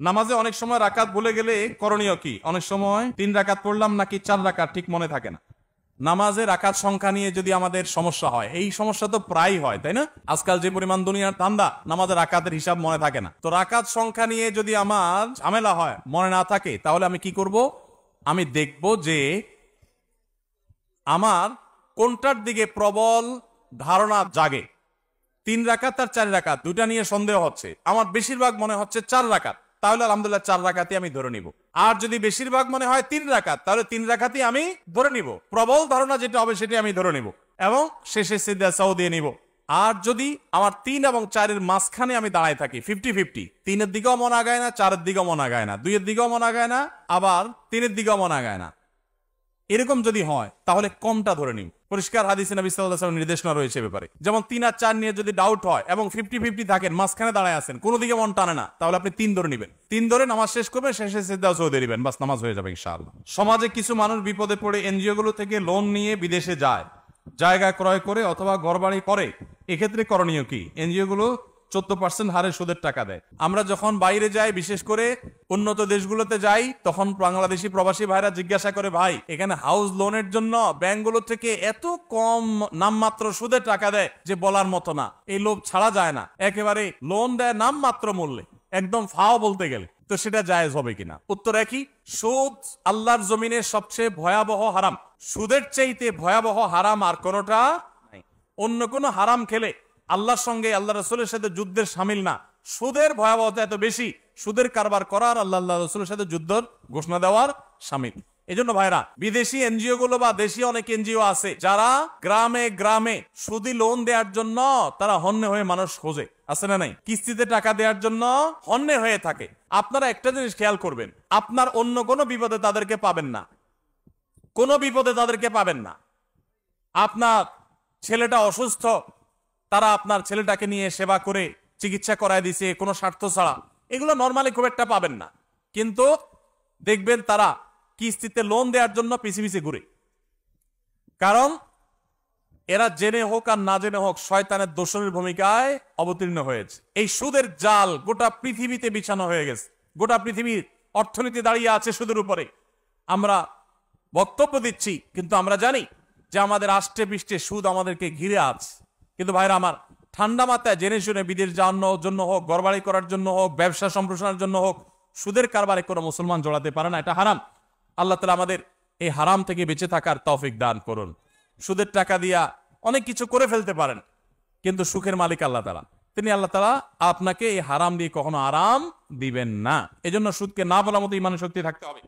নামাজে অনেক সময় রাকাত ভুলে গেলে করণীয় কি? অনেক সময় 3 রাকাত পড়লাম নাকি 4 রাকাত ঠিক মনে থাকে না। নামাজে রাকাত সংখ্যা নিয়ে যদি আমাদের সমস্যা হয়, এই সমস্যা তো প্রায় হয়, তাই না? আজকাল যে পরিমাণ দুনিয়ার ধান্দা, নামাজের রাকাতের হিসাব মনে থাকে না। তো রাকাত সংখ্যা নিয়ে যদি আমার ঝামেলা হয়, মনে না থাকে, তাহলে আমি কি করব? আমি দেখব যে আমার কোনটার দিকে প্রবল ধারণা জাগে। 3 রাকাত আর 4 রাকাত দুটা নিয়ে সন্দেহ হচ্ছে, আমার বেশিরভাগ মনে হচ্ছে 4 রাকাত, তাহলে আলহামদুলিল্লাহ 4 রাকাতই আমি ধরে নিব। আর যদি বেশিরভাগ মনে হয় 3 রাকাত, তাহলে 3 রাকাতই আমি ধরে নিব। প্রবল ধারণা যেটা হবে সেটা আমি ধরে নিব এবং শেষে সিজদা সাও দিয়ে নিব। আর যদি আমার 3 এবং 4-এর মাঝখানে আমি দাঁড়ায় থাকি, 50-50, 3-এর দিকেও মন আগায় না, 4-এর দিকেও মন আগায় না, 2-এর দিকেও মন আগায় না, আবার 3-এর দিকেও মন আগায় না, এরকম যদি হয় তাহলে কমটা ধরে নিন। পরিষ্কার হাদিসে নবী সাল্লাল্লাহু আলাইহি ওয়াসাল্লাম নির্দেশনা রয়েছে ব্যাপারে। যেমন 3 আর 4 নিয়ে যদি ডাউট হয় এবং 50-50 থাকেন, মাঝখানে দাঁড়ায় আছেন, কোনো দিকে মন টানে না, তাহলে আপনি 3 ধরে নেবেন। 3 ধরে নামাজ শেষ করবেন, শেষে সিজদা সাও দিয়ে দিবেন, বাস নামাজ হয়ে যাবে ইনশাআল্লাহ। সমাজে কিছু মানুষ বিপদে পড়ে এনজিও গুলো থেকে লোন নিয়ে বিদেশে যায়, জায়গা ক্রয় করে অথবা ঘরবাড়ি করে, এক্ষেত্রে করণীয় কি? এনজিও গুলো 14% হারে সুদের টাকা দেয়। আমরা যখন বাইরে যাই, বিশেষ করে উন্নত দেশগুলোতে যাই, তখন বাংলাদেশি প্রবাসী ভাইরা জিজ্ঞাসা করে, ভাই এখানে হাউস লোনের জন্য ব্যাংকগুলো থেকে এত কম নামমাত্র সুদে টাকা দেয় যে বলার মতো না, এই লোভ ছাড়া যায় না। একেবারে লোন দেয় নামমাত্র মূল্যে, একদম ফাও বলতে গেলে। তো সেটা জায়েজ হবে কিনা? উত্তর একই, সুদ আল্লাহর জমিনে সবচেয়ে ভয়াবহ হারাম। সুদের চাইতে ভয়াবহ হারাম আর কোনোটা নাই। অন্য কোনো হারাম খেলে আল্লাহর সঙ্গে, আল্লাহ রাসূলের সাথে যুদ্ধের শামিল না। সুদের ভয়াবহতা এত বেশি, সুদের কারবার করার আল্লাহ রাসূলের সাথে যুদ্ধের ঘোষণা দেওয়ার শামিল। এজন্য ভাইরা, বিদেশি এনজিও গুলো বা দেশি অনেক এনজিও আছে যারা গ্রামে গ্রামে সুদি লোন দেওয়ার জন্য তারা হন্যে হয়ে মানুষ খোঁজে, আছে না নাই? কিস্তিতে টাকা দেওয়ার জন্য হন্যে হয়ে থাকে। আপনারা একটা জিনিস খেয়াল করবেন, আপনার অন্য কোনো বিপদে তাদেরকে পাবেন না, কোনো বিপদে তাদেরকে পাবেন না। আপনার ছেলেটা অসুস্থ, তারা আপনার ছেলেটাকে নিয়ে সেবা করে চিকিৎসা করায় দিছে কোনো স্বার্থ ছাড়া, এগুলো নরমালি খুব একটা পাবেন না। কিন্তু দেখবেন তারা কিস্তিতে লোন দেওয়ার জন্য পিছিয়ে পিছিয়ে ঘুরে। কারণ এরা জেনে হোক আর না জেনে হোক শয়তানের দোসরের ভূমিকায় অবতীর্ণ হয়েছে। এই সুদের জাল গোটা পৃথিবীতে বিছানো হয়ে গেছে। গোটা পৃথিবীর অর্থনীতি দাঁড়িয়ে আছে সুদের উপরে। আমরা বক্তব্য দিচ্ছি, কিন্তু আমরা জানি যে আমাদের আষ্টে পৃষ্ঠে সুদ আমাদেরকে ঘিরে আছে। কিন্তু ভাইরা আমার, ঠান্ডা মাথায় জেনে শুনে বিদেশ যাওয়ার জন্য হোক, ঘরবাড়ি করার জন্য হোক, ব্যবসা সম্প্রসারণের জন্য হোক, সুদের কারবারে কোনো মুসলমান জড়াতে পারে না, এটা হারাম। আল্লাহ তাআলা আমাদের এই হারাম থেকে বেঁচে থাকার তৌফিক দান করুন। সুদের টাকা দিয়া অনেক কিছু করে ফেলতে পারেন, কিন্তু সুখের মালিক আল্লাহ তাআলা। তিনি আল্লাহ তাআলা আপনাকে এই হারাম দিয়ে কখনো আরাম দিবেন না। এজন্য সুদকে না বলার মতো ইমানের শক্তি থাকতে হবে।